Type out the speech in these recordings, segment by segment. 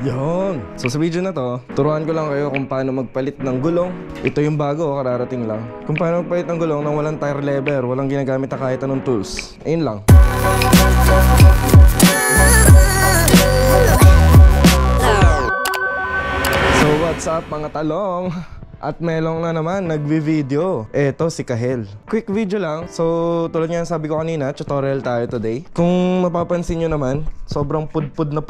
Yun. So sa video na to, turuan ko lang kayo kung paano magpalit ng gulong. Ito yung bago, kararating lang. Kung paano magpalit ng gulong nang walang tire lever, walang ginagamit na kahit anong tools. Ayun lang. So what's up mga talong? At Melong na naman, nagvi-video. Eto si Kahel. Quick video lang. So, tulad nga sabi ko kanina, tutorial tayo today. Kung mapapansin nyo naman, sobrang pudpud na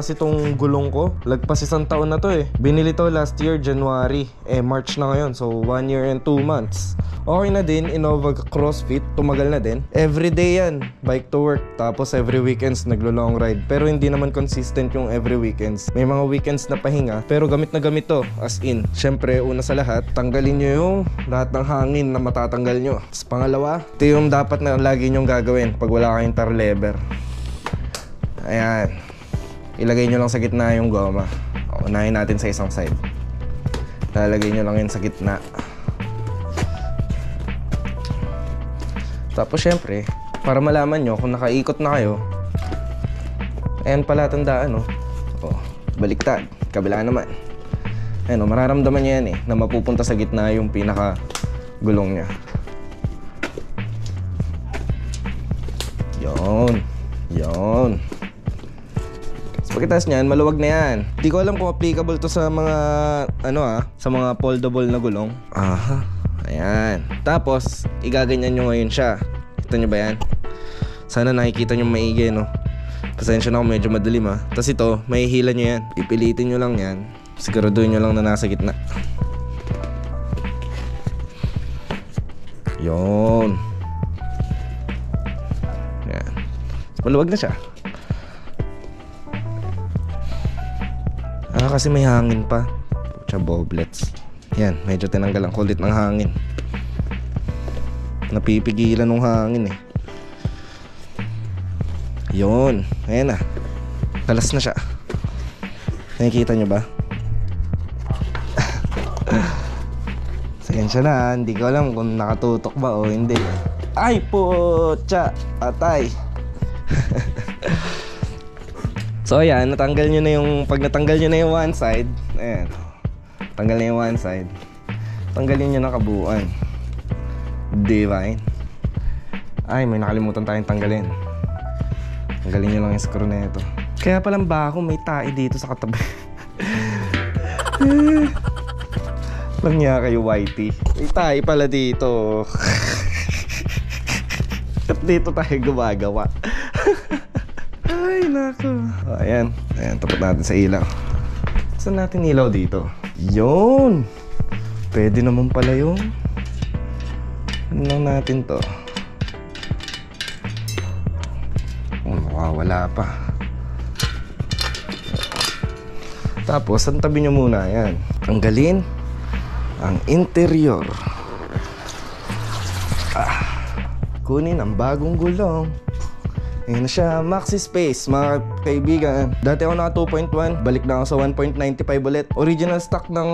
kasi tong gulong ko. Lagpas 1 taon na to eh. Binili to last year, January. March na ngayon. So, 1 year and 2 months. Okay na din, Innova CrossFit. Tumagal na din. Everyday yan, bike to work. Tapos every weekends, naglo-long ride. Pero hindi naman consistent yung every weekends. May mga weekends na pahinga. Pero gamit na gamit to, as in. Syempre, una sa lahat, tanggalin nyo yung lahat ng hangin na matatanggal nyo. Tapos pangalawa, ito yung dapat na lagi nyong gagawin pag wala kayong tire lever. Ayan. Ilagay nyo lang sa gitna yung goma. Unahin natin sa isang side. Lalagay nyo lang yun sa gitna. Tapos syempre, para malaman nyo kung nakaikot na kayo, ayan pala tandaan, no? Baliktad, kabila naman. Ayan, mararamdaman niya yan eh, na mapupunta sa gitna yung pinaka gulong niya. Yon. So pagkatapos niyan, maluwag na yan. Di ko alam kung applicable to sa mga, sa mga foldable na gulong. Aha, ayan. Tapos, igaganyan nyo ngayon siya. Kita nyo ba yan? Sana nakikita nyo maigi, no? Pasensya na kung medyo madilim, ha? Tapos ito, mahihila nyo yan. Pipilitin nyo lang yan. Siguraduhin nyo lang na nasa gitna. Yon. Yan. Maluwag na siya. Kasi may hangin pa. Pucha boblets. Yan, medyo tinanggal ang kulit ng hangin. Napipigilan ng hangin eh. Yon. Ayan na. Talas na siya. Nakikita nyo ba? Sensya na, hindi ko alam kung nakatutok ba o hindi. Ay putya, atay. So ayan, natanggal nyo na yung, pag natanggal nyo na yung one side, ayan, tanggal na yung one side, tanggalin nyo na kabuuan. Divine. Ay, may nakalimutan tayong tanggalin. Tanggalin nyo lang yung screw na ito. Kaya palang ba ako may tae dito sa katabi. Lang niya kayo, Whitey. May tayo pala dito. At dito tayo gumagawa. Ay, nako. Ayan. Ayan, tapat natin sa ilaw. Saan natin ilaw dito? Yun. Pwede naman pala yun. Ano lang natin to? Wala pa. Tapos, ang tabi nyo muna. Ayan. Tanggalin ang interior. Kunin ang bagong gulong. Ayan na siya, maxi space mga kaibigan. Dati ako naka 2.1, balik na ako sa 1.95 ulit. Original stock ng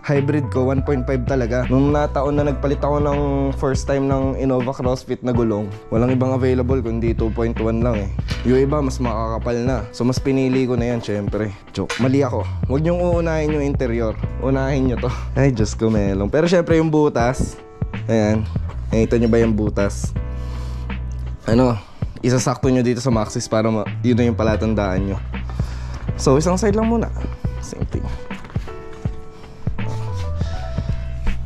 hybrid ko, 1.5 talaga. Nung nataon na nagpalit ako ng first time ng Innova CrossFit na gulong, walang ibang available kundi 2.1 lang eh. Yung iba mas makakapal na. So mas pinili ko na yan syempre. Joke, mali ako. Huwag niyong uunahin yung interior. Unahin niyo to. Ay Diyos ko Melong. Pero syempre yung butas, ayan, nakita niyo ba yung butas? Isasakto nyo dito sa maxis para yun na yung palatandaan nyo. So isang side lang muna. Same thing.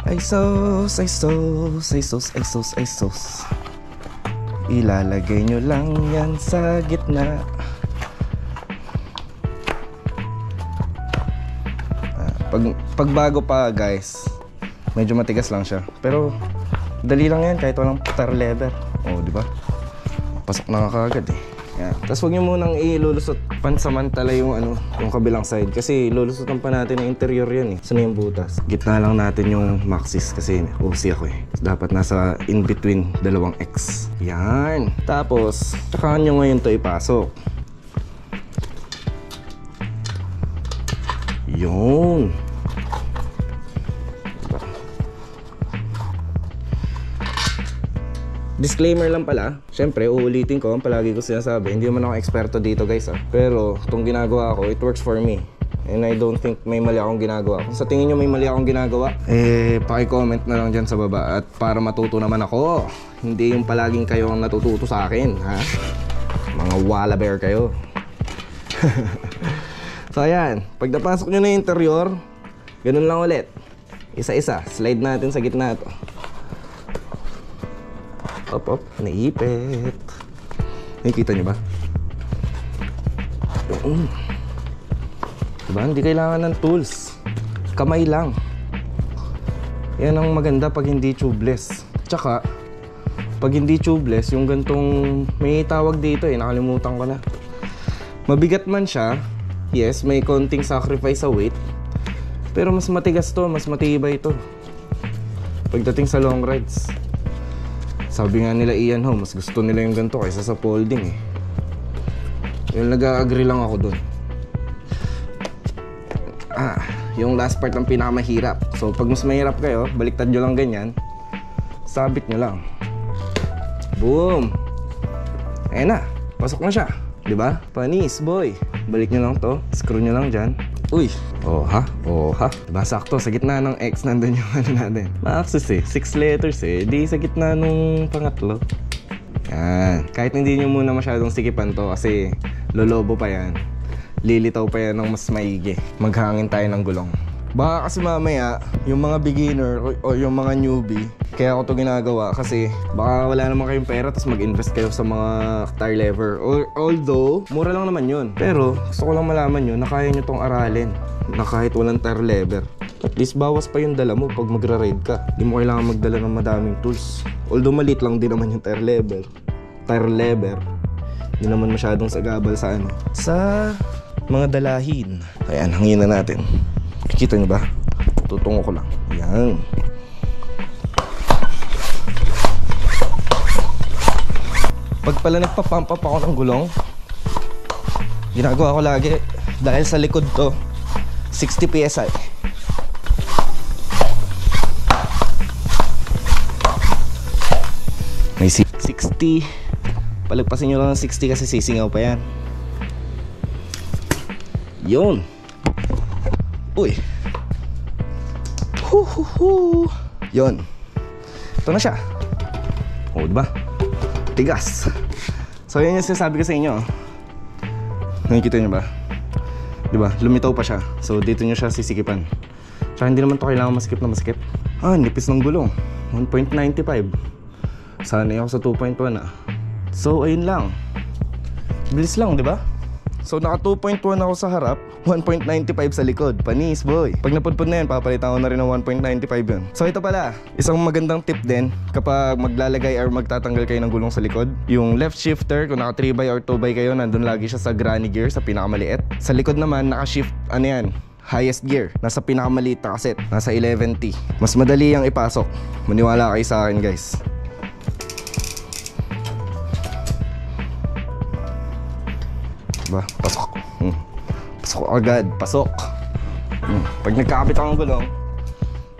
Ay sos. Ilalagay nyo lang yan sa gitna. Pag bago pa guys, medyo matigas lang siya. Pero dali lang yan kahit walang tire lever. Di ba? Pasok na kagad eh. Yan. Tapos huwag nyo munang ilulusot pansamantala yung yung kabilang side. Kasi lulusotan pa natin ang interior yan eh. Saan yung butas? Gitna lang natin yung maxis kasi OC ako eh. Dapat nasa in between dalawang X. Yan. Tapos, tsaka nyo ngayon to ipasok. Yun. Disclaimer lang pala, syempre uulitin ko, palagi ko sinasabi, hindi naman ako eksperto dito guys pero itong ginagawa ko, it works for me. And I don't think may mali akong ginagawa. Kung sa tingin nyo may mali akong ginagawa, paki-comment na lang dyan sa baba. At para matuto naman ako, hindi yung palaging kayo ang natututo sa akin, ha? Mga wala bear kayo. So ayan, pag napasok nyo na yung interior, ganun lang ulit. Isa-isa, slide natin sa gitna to. Op, naipit. Nakikita nyo ba? Diba? Hindi kailangan ng tools. Kamay lang. Yan ang maganda pag hindi tubeless. Tsaka, pag hindi tubeless, yung gantong may tawag dito nakalimutan ko na. Mabigat man siya, yes, may konting sacrifice sa weight. Pero mas matigas to, mas matibay to pagdating sa long rides. Sabi nga nila Ian Ho, mas gusto nila yung ganito kaysa sa folding Yung nag-agree lang ako dun. Yung last part ang pinakamahirap. So pag mas mahirap kayo, baliktad nyo lang ganyan, sabit nyo lang. Boom! Ayan na, pasok na siya. Diba? Panis, boy. Balik nyo lang to, screw nyo lang dyan. Uy! Oh ha? Diba sakto, sa gitna ng X nandun yung ano natin. Ma-access 6 letters di sa gitna nung pangatlo. Yan. Kahit hindi nyo muna masyadong sikipan to kasi lolobo pa yan. Lilitaw pa yan ng mas maigi. Maghangin tayo ng gulong. Baka kasi mamaya, yung mga beginner o yung mga newbie, kaya ako to ginagawa kasi baka wala naman kayong pera tapos mag-invest kayo sa mga tire lever. Although, mura lang naman yun. Pero gusto ko lang malaman yun na kaya nyo tong aralin na kahit walang tire lever. At least bawas pa yung dala mo pag magra-ride ka. Hindi mo kailangan magdala ng madaming tools. Although maliit lang din naman yung tire lever. Hindi naman masyadong sagabal sa sa mga dalahin. Ayan, hangin na natin. Kikita nyo ba? Tutungo ko lang. Yan. Pag pala nagpa-pump up ako ng gulong, ginagawa ko lagi dahil sa likod to 60 PSI. May 60. Palagpasin nyo lang ng 60 kasi sisingaw pa yan. Yun. Uy. Yun. Ito na siya. O, diba? Tigas. So, yun yung sinasabi ko sa inyo. Nakikita nyo ba? Diba? Lumitaw pa siya. So, dito nyo siya sisikipan. Tsaka hindi naman to kailangan masikip na masikip. Nipis ng gulong. 1.95. Sanay ako sa 2.1 So, ayun lang. Bilis lang, diba? So naka 2.1 ako sa harap, 1.95 sa likod. Panis, boy. Pag napudpud na yan, papalitan ko na rin ng 1.95 yun. So ito pala, isang magandang tip din kapag maglalagay or magtatanggal kayo ng gulong sa likod. Yung left shifter, kung naka 3x or 2x kayo, nandun lagi siya sa granny gear, sa pinakamaliit. Sa likod naman, naka-shift, highest gear. Nasa pinakamaliit na kaset, nasa 11T. Mas madali yung ipasok. Maniwala kayo sa akin, guys. Diba? Pasok. Pasok agad. Pasok. Pag nagkakapit ako ng gulong,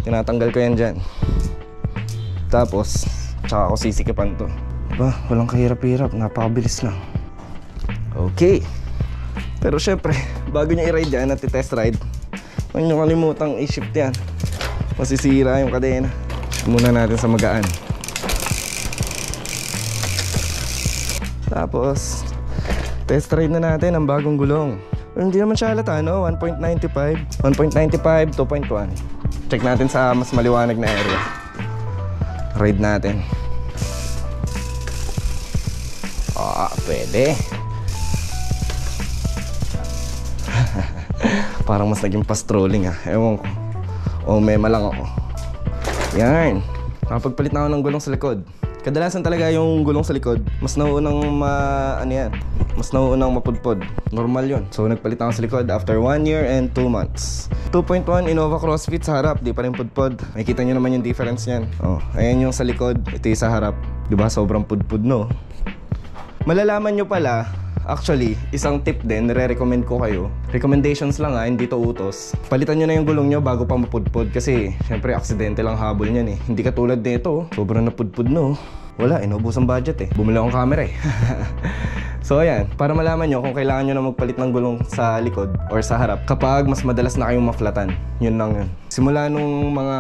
tinatanggal ko yan dyan. Tapos, tsaka ako sisikipan to. Diba? Walang kahirap-hirap. Napakabilis lang. Okay. Pero syempre, bago nyo i-ride yan at i-test ride, huwag nyo kalimutang i-shift yan. Masisira yung kadena. Muna natin sa magaan. Tapos, test ride na natin ang bagong gulong. Hindi naman siya halata, no? 1.95, 1.95, 2.1. Check natin sa mas maliwanag na area. Ride natin. Pwede. Parang mas naging pastrolling Ewan ko. Mema lang ako. Yan. Nakapagpalit na ako ng gulong sa likod. Kadalasan talaga yung gulong sa likod, mas nauunang mas nauunang mapudpod. Normal yun. So nagpalit ako sa likod after 1 year and 2 months. 2.1 Innova CrossFit sa harap, di pa rin pudpod. Makikita nyo naman yung difference niyan. Ayan yung sa likod, ito yung sa harap. Diba sobrang pudpod, no? Malalaman nyo pala, actually, isang tip din, nire-recommend ko kayo. Recommendations lang hindi to utos. Palitan nyo na yung gulong nyo bago pa mapudpod kasi syempre aksidente lang habol niyan Hindi katulad nito, sobrang napudpod, no? Wala, inubos ang budget eh. Bumili akong camera eh. So ayan, para malaman nyo kung kailangan nyo na magpalit ng gulong sa likod or sa harap kapag mas madalas na kayong maflatan. Yun lang yun. Simula nung mga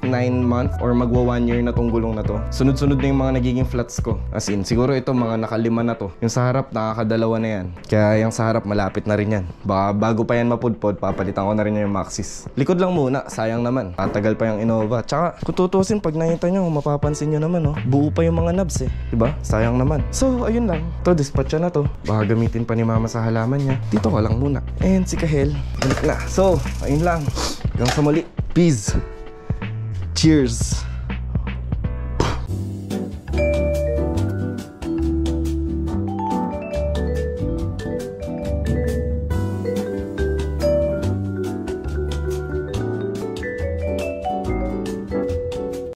8-9 month or magwa 1 year na tong gulong na to, sunod-sunod na yung mga nagiging flats ko. As in, siguro ito mga nakalima na to. Yung sa harap, nakakadalawa na yan. Kaya yung sa harap, malapit na rin yan. Baka bago pa yan mapudpod, papalitan ko na rin yung Maxxis. Likod lang muna, sayang naman. Tatagal pa yung Innova. Tsaka, kung tutusin, pag nakita nyo, mapapansin nyo naman, oh, buo pa yung mga knobs eh. Diba? Sayang naman. So, ayun lang. To, dispatcha na to. Baka gamitin pa ni mama sa halaman niya. Dito ka lang muna. And si Kahel, balik na. So, ayun lang. Hanggang sa muli. Peace. Cheers.